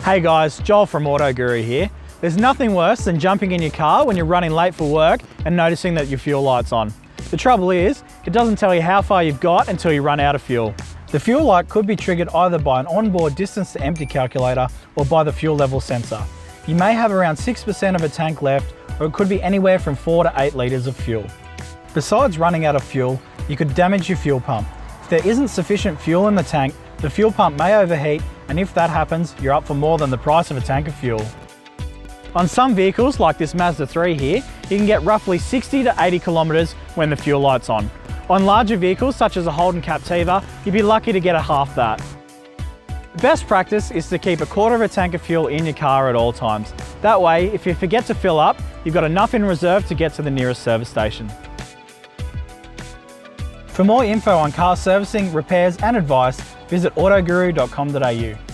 Hey guys, Joel from Auto Guru here. There's nothing worse than jumping in your car when you're running late for work and noticing that your fuel light's on. The trouble is, it doesn't tell you how far you've got until you run out of fuel. The fuel light could be triggered either by an onboard distance to empty calculator or by the fuel level sensor. You may have around 6% of a tank left, or it could be anywhere from 4 to 8 litres of fuel. Besides running out of fuel, you could damage your fuel pump. If there isn't sufficient fuel in the tank, the fuel pump may overheat, and if that happens, you're up for more than the price of a tank of fuel. On some vehicles, like this Mazda 3 here, you can get roughly 60 to 80 kilometres when the fuel light's on. On larger vehicles, such as a Holden Captiva, you'd be lucky to get a half that. The best practice is to keep a quarter of a tank of fuel in your car at all times. That way, if you forget to fill up, you've got enough in reserve to get to the nearest service station. For more info on car servicing, repairs and advice, visit autoguru.com.au.